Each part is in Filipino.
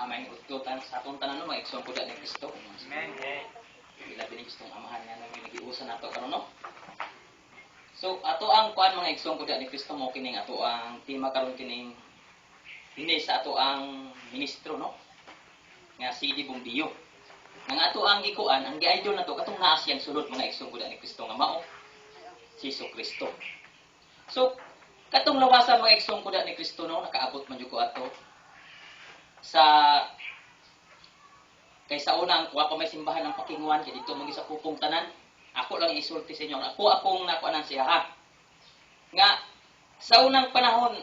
May ututan sa atong tanan no, maigsoon ko ni Kristo. Amen. Ilabi ni Kristong amahan nga nang nagiusan nato karon no. So ato ang kuan mga igsoon ko ni Kristo mo kining ato ang tema karon kining hindi sa ato ang ministro no. Nga si Bongdio. Nga ato ang gikuan ang gi-idol nato katong naa siyang sulod mga igsoon ko ni Kristo nga mao si Kristo. So katong lawasan mga igsoon ko ni Kristo no nakaabot man jud ko ato sa kaysa unang kuha pa may simbahan ng pakinguan kaya dito mong isa pupong tanan ako lang isulti sa inyo ako akong nakuanan siya ha nga sa unang panahon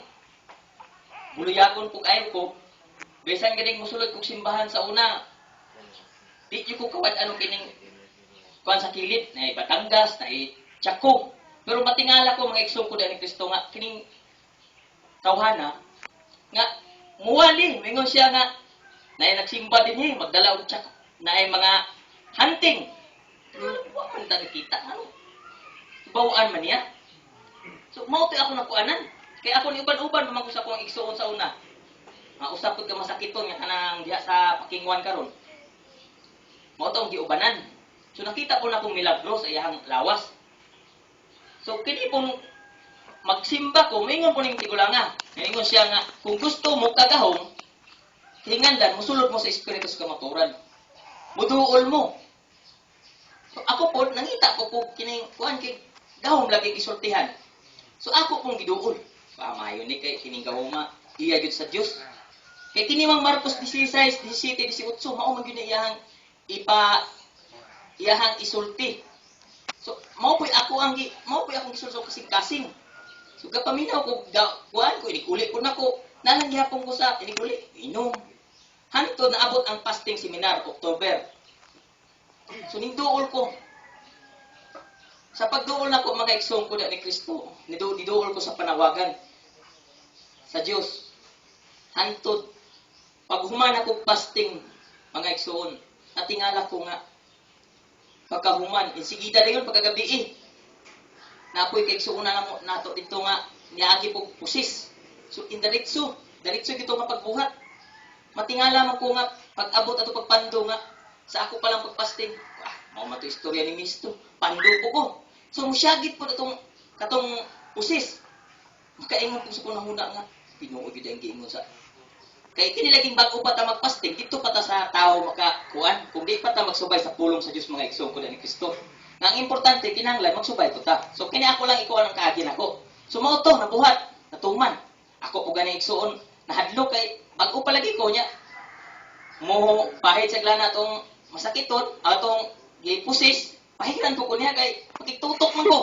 buluyakon kung ayaw ko besan ganing musulod kong simbahan sa una di ko kawad ano kining kuan sa kilid na Batangas na Tiyaco pero matingala ko mga igsoon ko ni Kristo nga kining tawhana nga muwali mingon siya nga na nagsimba din magdala og tsak na mga hunting. Wa man ta nakita ano. Bawaan man niya. So mao ti ako nakuanan. Kay ako ni uban-uban man ko sa akong igsuon sa una. Usap pud ka masakiton nga kanang diha sa pakinguan karon. Mao tong giubanan. So nakita ko na kong milagro sa iyang lawas. So kini pong magsimba ko, mingon po ning tigulanga. Mingon siya nga kung gusto mo kagahom hingandan, musulod mo sa Espiritu sa kamaturan. Muduol mo. So ako po, nangita ko po kining kuan kay gahom lagi isultihan. So ako pong giduol. Pamayo ni kay kining gahoma iya gyud sa Dios. Kay kini mang Marcos 16, 17, 18 mao man gyud iyahang iyahang isulti. So mao po'y akong isulti kasing-kasing. So kapaminaw ko kuan ko inikuli ko nako nalang gihapon ko sa inikuli inom. Hantod na abot ang fasting seminar, October. So, niduol ko. Sa pagduol na ko, mga igsoon ko ni Kristo, niduol ko sa panawagan sa Diyos. Hantod. Pag human ako fasting, mga igsoon, natingala ko nga, pagkahuman, insigida na yun, pagkagabi na ako'y kaigsoon na nato dito nga, niagi po pusis. So, indiretso dito nga pagbuhat. Matingala man ko nga, pag-abot ato pagpando nga, sa ako palang pagpasting, mao man to istorya ni Misto, pando po ko. So, musyagit po katong usis. Makaingon po sa kunahuna nga, pinuod yun ang giingon sa. Kaya kinilaging bago pa ta magpasting, dito pa ta sa tao makakuan, kung di pa ta magsubay sa pulong sa Diyos mga igsoon ko ni Kristo. Nga ang importante, kinahanglan, magsubay po ta. So, kini ako lang ikuha ng kaagin ako. So, mao to, nabuhat, natuman. Ako po gani igsoon, nahadlo kay bago palagi ko niya mo pahit sa glana atong masakiton atong gipusis pahiran ko niya kay pagitutok man ko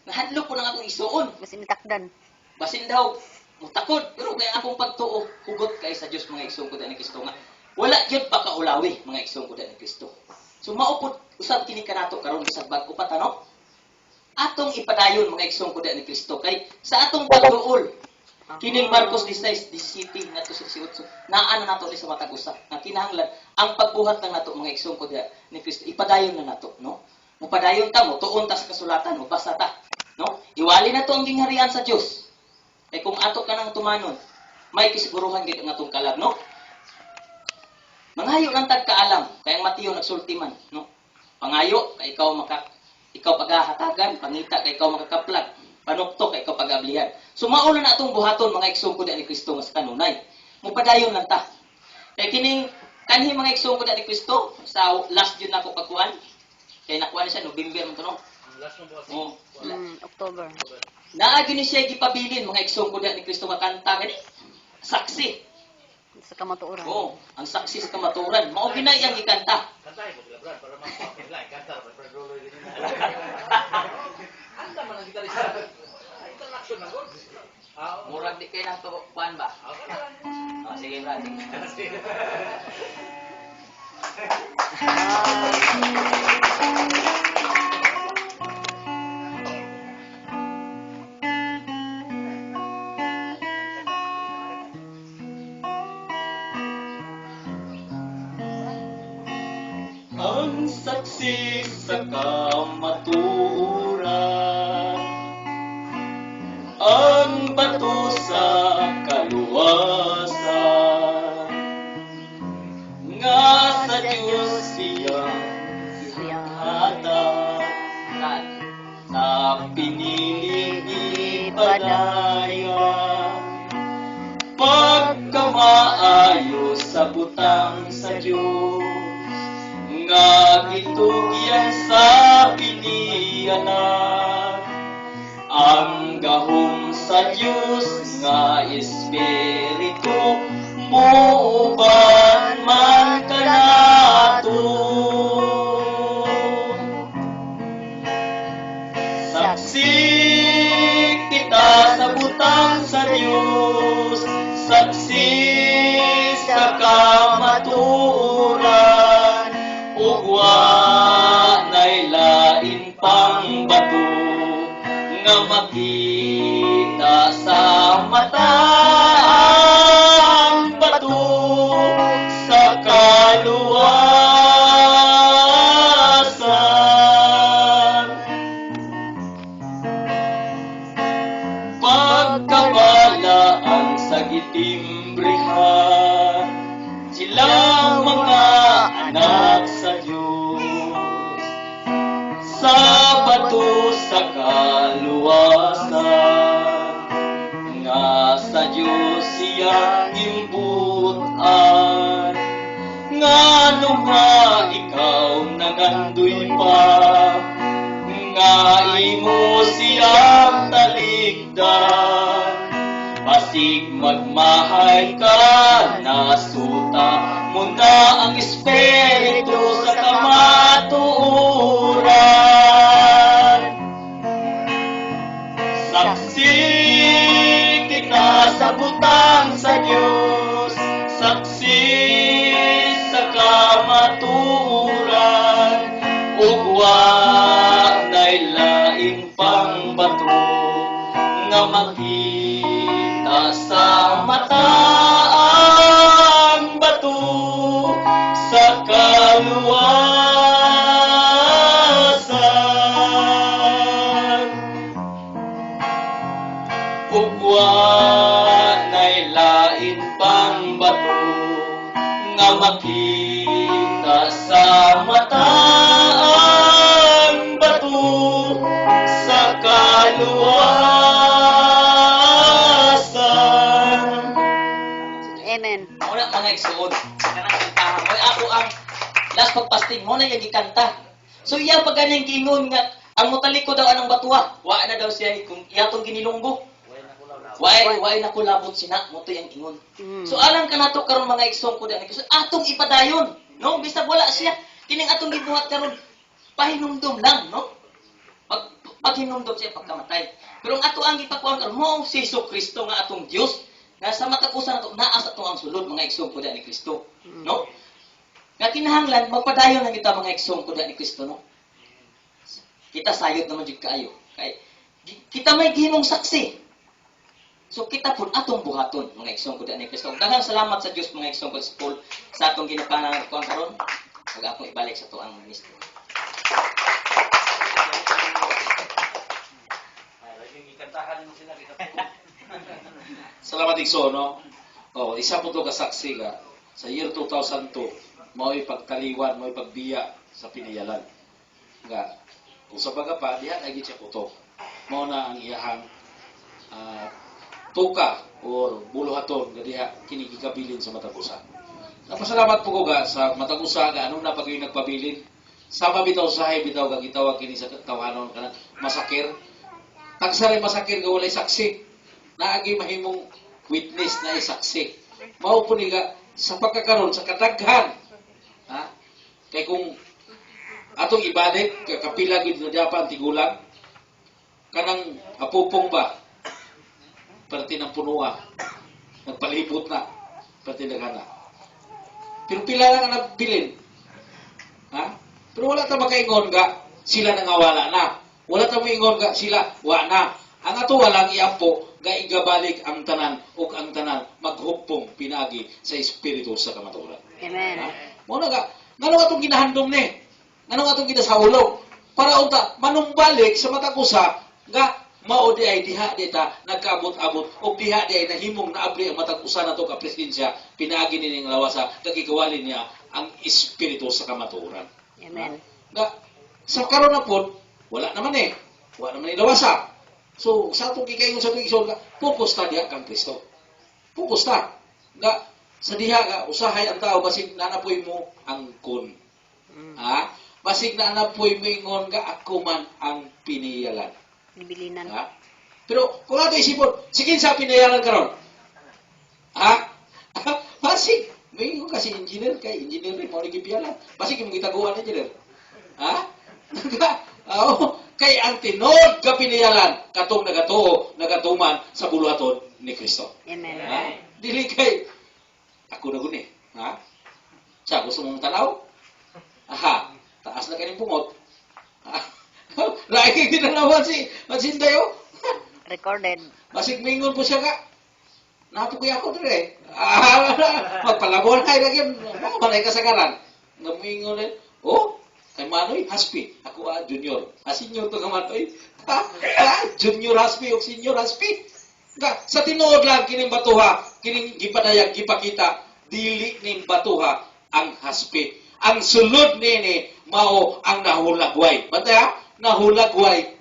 nahadlo ko nang akong isuon basin takdan basin daw mutakod pero kay akong pagtuo hugot kay sa Dios mga igsoon ko ni Kristo nga wala gyud pa kaulawi mga igsoon ko ni Kristo so maupod usab kini kanato karon bisag bag-o pa tanok atong ipadayon mga igsoon ko ni Kristo kay sa atong pagduol kining Marcos 16, 17 nato sa 18 naa na nato ni sa matag usa nga kinahanglan ang pagbuhat lang nato mga igsoon ko ni Kristo ipadayon na nato no mupadayon ta mo tuon ta sa kasulatan mo basa ta no iwali na to ang gingharian sa Dios kay kung ato ka nang tumanon may kisiguruhan gid ang atong kalag no mangayo lang tag kaalam kay ang Mateo nagsulti man no pangayo kay ikaw paghahatagan pangita kay ikaw makakaplag panuktok kay ikaw pag-ablihan. So mauna na atong buhaton mga igsoon ko ni Kristo nga sa kanunay. Mupadayon lang ta. Kay kining kanhi mga igsoon ko ni Kristo sa last June nako pagkuan. Kay nakuha na siya November man to no. Last mo ba? October. Naagi ni siya gipabilin mga igsoon ko ni Kristo nga kanta gani. Saksi. Sa kamatuoran. Oh, ang saksi sa kamatuoran. Mao ginay ang gikanta. Kantay mo Brad para ma-fucking like kanta para dulo din. Anda man ang gitarista. Interaction na gud. Murag di kay nang kuan ba? Sige brad. Ang saksi sa kamatuoran, ang bato sa kaluwasan, kadayan. Pagkamaayo sa butang sa Diyos, nga gitugyan sa pinianan. Ang gahom sa Diyos nga Espiritu, muuban man kanato. Saksi kita sa butang sa Diyos, saksi sa kamaturan, ugwa na'y lain pang bato, nga makita sa mata ang bato sa kaluwasan. Pagkabalaan sa gitimbrihan, silang mga anak sa Diyos, sa bato sa kaluwasan, nga sa Diyos siyang imbutan. Ngano nga ikaw nangandoy pa, nga imo siyang taligdan. Pasig magmahay ka, nasuta mo na ang Espiritu sa kamatuoran. Saksi kita sa butang sa Diyos, saksi sa kamatuoran, ugwa na'y laing pang bato, nga makita sa mata ang bato sa kaluwasan. Ugwa na'y lain pang bato, nga makita sa mata ang bato sa kaluwasan. Amen. Muna mga igsoon, kanang kantahan. Mo'y ako ang last pagpasting, mo na yung gikanta. So iya pag ganyang giingon nga, ang mutaliko daw anong batuwa, wa na daw siya kung iya tong ginilunggo. Why nakulabot sina mo to yung ingon. So alam ka nato karon mga igsoon ko dani. So atong ipadayon, no? Bisag wala siya, kining atong gibuhat karon pahinumdum lang, no? Paghinumdum siya pagkamatay. Pero ang ato ang gipakuan karon mo si Kristo nga atong Dios. Nasa matakusan nato naa sa tuang sulod mga igsoon ko ni Kristo, no? Nga kinahanglan magpadayon lang kita mga igsoon ko ni Kristo, no? Kita sayod naman jud kaayo. Kay kita may gihimong saksi. So kita pun atong buhaton mga igsoon ko ni Kristo. Daghang salamat sa Dios mga igsoon ko sa Paul sa atong ginapanang kuan karon. Ug akong ibalik sa tuang ministro. Ay, laging ikantahan mo sila dito. Salamat igsoon, no? Oh, isa po to kasaksi ka sa year 2002, mao'y pagtaliwan, mao'y pagbiya sa piniyalan. Nga, kung sa baga pa, diha lagi siya puto. Mao na ang iyahang tuka or buluhaton nga diha kinikigabilin sa Matagusa. Napasalamat po ko ga sa Matagusa nga anong na pag yung nagpabilin. Sama bitaw sahay bitaw ga gitawag kini sa tawanon kana masakir. Tagsa rin masakir nga walay saksi. Naagi mahimong witness na isaksi. Mao po niga sa pagkakaroon sa kataghan. Ha? Kay kung atong ibalik kapila gid na dapat tigulang kanang apupong ba parte ng punua nagpalibot na parte daghana. Pero pila lang ang nagbilin. Ha? Pero wala ta makaingon ga sila nangawala na. Wala ta moingon ga sila wa na. Ang ato walang iampo ga igabalik ang tanan ug ang tanan maghupong pinagi sa espiritu sa kamatuoran. Amen. Mo na ga ngano atong ginahandom ni? Ngano atong ginasahulog para unta manumbalik sa Matagusa nga mao di ay diha dita nagkaabot-abot ug diha di ay nahimong naabli ang Matagusa nato ka presensya pinagi nining lawasa kagikawalin niya ang espiritu sa kamatuoran. Amen. Nga sa karon na pod wala naman eh. Wala naman ilawasa. So, sa atong gikaingon sa atong igsoon ka, focus ta diha kang Kristo. Focus ta. Nga, sa diha ka, usahay ang tao, basig nanapoy mo ang kun. Ha? Basig nanapoy mo ingon nga, ako man ang piniyalan. Nibilinan. Ha? Pero, kung ato isipon, sige sa pinayalan karon. Ha? Basig, may ingon kasi engineer, kay engineer rin, mo nagipiyalan. Basig, yung gitaguan engineer. Ha? Kay ang tinod ka piniyalan katong nagatuo nagatuman sa buluhaton ni Kristo. Amen. Ha? Dili kay ako na guni, ha? Sa gusto mong tanaw? Aha, taas na kaning bungot. Lain kay ginalawan si Mansindayo. Recorded. Basig mingon po siya ka. Napukoy ako dire. Magpalabon ay lagi mga balay kasagaran. Ngamingon rin. Oh, kay Manoy, Haspi. Ako junior. Senior to ka Manoy. Junior Haspi o senior Haspi. Sa tinuod lang kining batuha, kining gipadayag gipakita dili ning batuha ang Haspi. Ang sulod nini mao ang nahulagway. Bantay nahulagway.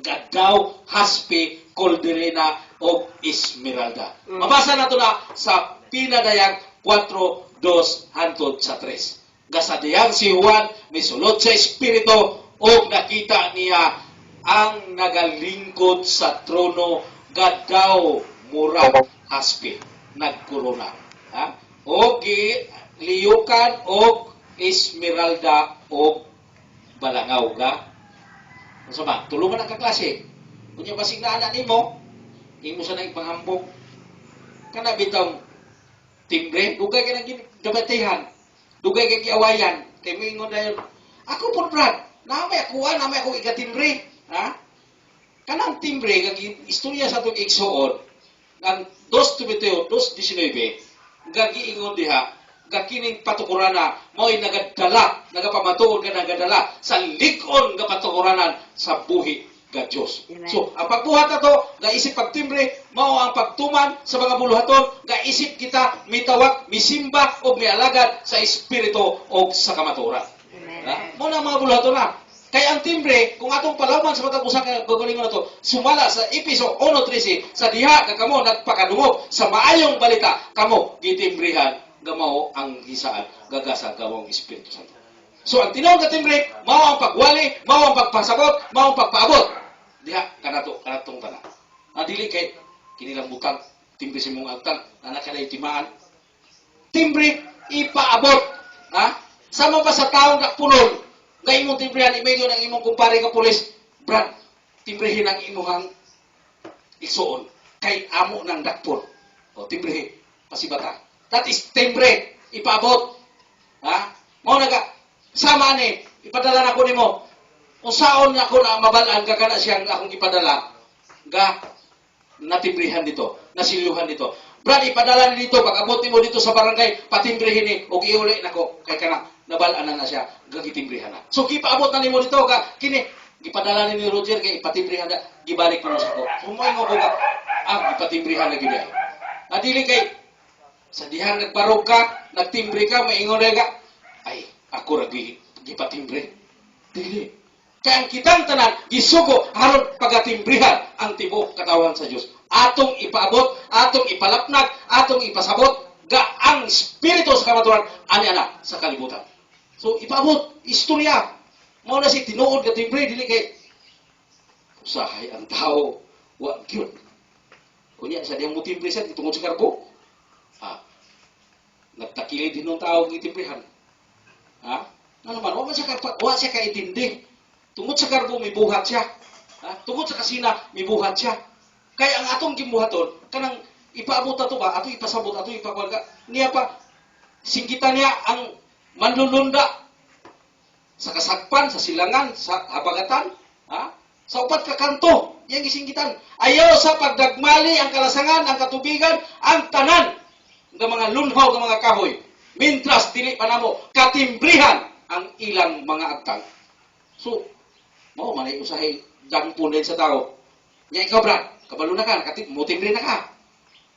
Gadaw, Haspi, Calderena o Esmeralda. Mabasa nato na sa pinadayag 4:2 hangtod sa 3. Gasadiyang si Juan misulod sa Espiritu o nakita niya ang nagalingkod sa trono gadaw murag Haspi nagkorona. Ha? O liyukan o Esmeralda o balangaw ga. Ano ba? Tulungan ang kaklase. Kunya basig na anak nimo, imo sa nang panghambog. Kana bitong timbre, dugay ka nang gabatihan. Dugay kay giawayan, kay mingon dayon. Ako po brad, namay ako igatimbre, ha? Kanang timbre kag istorya sa tong igsuon, ang 2 Timoteo 2:19, gagiingon diha, gakining patukurana mao'y nagapamatuod ka nagadala sa lig-on nga patukuranan sa buhi ga Dios. Amen. So, ang pagbuhat nato, gaisip pagtimbre, mao ang pagtuman sa mga buluhaton, gaisip kita mitawag, misimba o mialagad sa espiritu o sa kamatuoran. Amen. Mo na mga buluhaton na. Kaya ang timbre, kung atong palaman sa matag usa ka gagalingon nato, sumala sa Episo 1:13, sa diha ka kamo nagpakadungog sa maayong balita, kamo gitimbrihan gamao ang gisaan gagasa gawong Espiritu Santo. So ang tinawag na timbre, mao ang pagwali, mao ang pagpasabot, mao ang pagpaabot. Diha kanatong tanan. Dili kay kinilang butang timbre si mong agtang anak kanay timaan. Timbre ipaabot, ha? Sama ba sa taong nakpulong, nga imong timbrehan imayon ang imong kumpare ka pulis, brad, timbrehin ang imuhang igsuon kay amo ng dakpon. O timbrehin pasibata. That is timbre ipaabot. Ha? Mao naga sama ni ipadala na ko nimo. Unsaon ako na mabalaan ka kana siyang akong ipadala ga natimbrihan dito, nasiluhan dito. Brad, ipadala ni dito pag abot mo dito sa barangay, patimbrihin ni og iuli nako kay kana nabalaan na siya gagitimbrihan na. So kipaabot na nimo dito ka kini gipadala ni Roger kay ipatimbrihan na gibalik mo sa ko. Sumoy mo ko ka ipatimbrihan na gyud ay. Adili kay sa dihang nagbarog ka, nagtimbre ka, maingon ka, ay ako ra gipatimbre. Dili. Kaya ang kitang tanan, gisugo, haron pagatimbrihan ang tibok katawan sa Diyos. Atong ipaabot, atong ipalapnag, atong ipasabot, ga ang Espiritu sa kamaturan, ani-ana sa kalibutan. So, ipaabot, istorya. Mao na si tinuod ka timbre, dili kay usahay ang tao, wa gyud. Kunya, sa diyang mo timbre siya, tungod sa karbo, nagtakilid din ng tao gitimbrihan. Ha? Ano man, wa siya kaitindi. Tungod sa karbo, may buhat siya. Ha? Tungod sa kasina, may buhat siya. Kaya ang atong gibuhaton, kanang ipaabot ato ba, ato ipasabot, ato ipakuan ka, niya pa, singgitan niya ang manlulunda sa kasagpan, sa silangan, sa habagatan, ha? Sa upat ka kanto, yang gisinggitan. Ayaw sa pagdagmali ang kalasangan, ang katubigan, ang tanan ng mga lunhaw ng mga kahoy. Mintras dili pa namo katimbrihan ang ilang mga agtang. So, mao man ay usahay dangpon din sa tao. Nya ikaw brad, kabalo na ka, mutimbre na ka.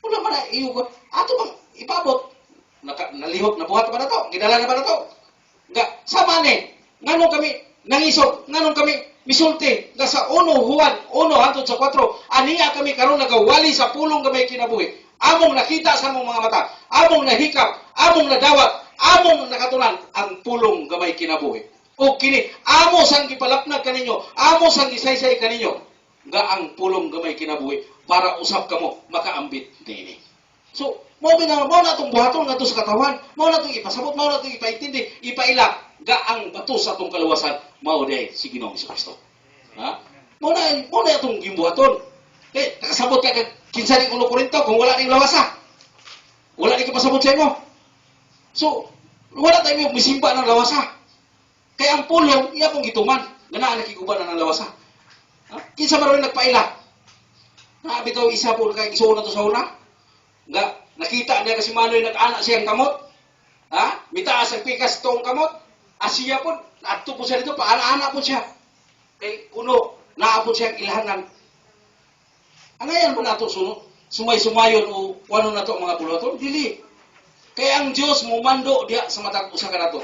Wala man ay iyo ato bang ipabot. Nalihok na buhat pa na to, gidala na ba na to? Nga sama ni, nganong kami nangisog, nganong kami misulti nga sa 1 Juan 1 hangtod sa 4 aniya kami karon nagawali sa pulong gamay kinabuhi. Among nakita sa among mga mata, among nahikap, among nadawat, among nakatunan ang pulong gamay kinabuhi. O kini amo sang gipalapnag kaninyo, amo sang gisaysay kaninyo nga ang pulong gamay kinabuhi para usab kamo makaambit niini. So, mo na itong buhaton nga sa katawan, mo na itong ipasabot, mo na itong ipaintindi, ipaila, ga ang bato sa itong kaluwasan, mao day si Ginoong Kristo. Ha? Mo na itong gimbuhaton. Nakasabot ka kinsa ni 1 Korinto kung wala ning lawasa. Wala ni kapasabot sa imo. So, wala tayo misimba ng lawasa. Kaya ang pulong, iya pong gituman, ganaan nakiguban na ng lawasa. Ha? Kinsa maroon nagpaila. Bitaw isa po kay isuon na to sa una. Nga, nakita niya kasi Manoy nag-anak siyang kamot. Ha? Mitaas ang pikas tong kamot. Asiya po, naadto po siya dito, paana-ana po siya. Kay kuno, naapod siyang ilahanan. Anayan po nato sunod? Sumay-sumayon o wano na to ang mga buluhaton? Dili. Kaya ang Diyos mumando diya sa matag usa ka nato.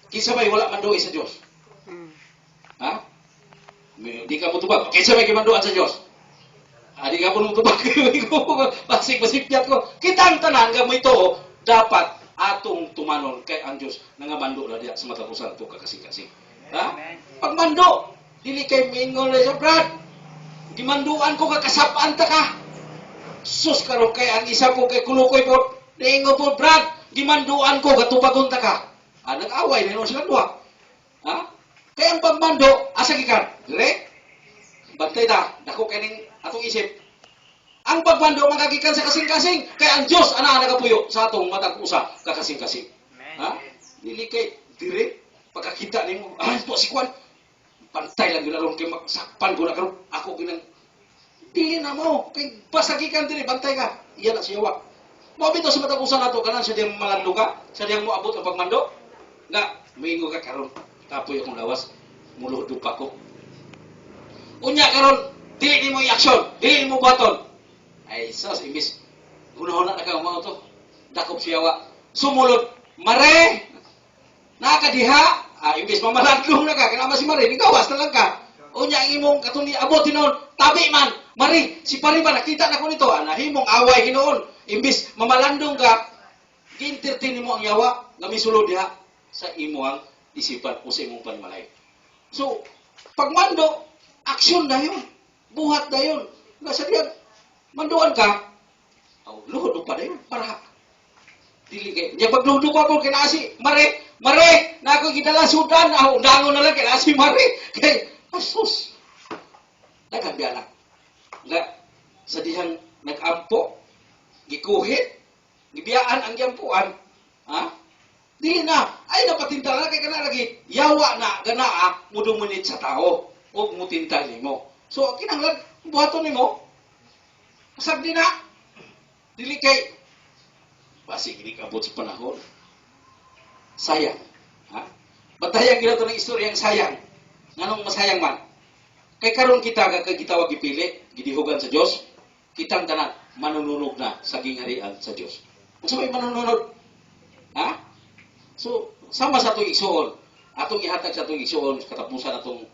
Kinsa may wala mandoy sa Diyos? Ha? Di ka mo tubag. Kinsa may gimandoan sa Diyos? Di ka mo tubag. Basik-basipyat ko. Kitang tanan nga may to, dapat atong tumanon kay ang Diyos nangamando na diya sa matag usa to kakasing-kasing. Ha? Pagmando, dili kay mingon na siya, Brad. Gimanduan ko kakasapaan ta ka. Sus karon kay ang isa po kay kulukoy po. Ningo po, Brad. Gimanduan ko katupagon ta ka. Nag-away na sila duha. Ha? Kaya ang pagmando, asa gikan? Dire? Bantay ta, dako kaning atong isip. Ang pagmando magagikan sa kasing-kasing. Kaya ang Dios ana nagapuyo sa atong matag usa kakasing-kasing. Ha? Dili kay dire pagkakita nimo, to si Kwan. Pantay lang yun kay sakpan ko na karon ako ginang dili na mo kay pasagikan diri bantay ka iya na siya wa mo bitaw sa matag usa nato kanan sa diyang malando ka sa diyang moabot ang pagmando nga mingo ka karon kapoy akong lawas muluhod pa ko unya karon dili nimo i-action dili nimo baton ay sus imbis hunahuna na ka mo to dakop siya wa sumulod mare nakadiha. Imbis mamaladlong na ka, kinama si Mari, gawas na lang ka. Unya ang imong katong abot noon, tabi man. Mari, si Pari ba nakita na ko nito? Nahimong away hinoon. Imbis mamalandong ka, gintertin mo ang yawa, nga misulod diha sa imong isipan o sa imong panimalay. So, pagmando, aksyon na yun. Buhat na yun. Nasa diyan, manduan ka, luhod pa na yun, para dili kay. Nya pagluhod pa po kinasi, Mare, na ako gidala sudan, undangon na lang kay si Mare. Kay asus. Nagkambiya na. Nga sa dihang nag-ampo, gikuhit, gibiyaan ang yampuan. Ha? Dili na. Ay napatinta na kay kana lagi. Yawa na ganaa mudumunit sa tao o mutinta nimo. So kinahanglan buhaton nimo. Pasag di na. Dili kay basi gini kabot sa panahon. Sayang. Ha? Batayang gila ito ng istoryang sayang. Nganong masayang man? Kay karon kita gitawag gipili, gidihugan sa Dios, kitang tanan manununog na sa gingharian sa Dios. Unsa may manununog? Ha? So, sama sa itong igsuon, atong ihatag sa itong igsuon, katapusan atong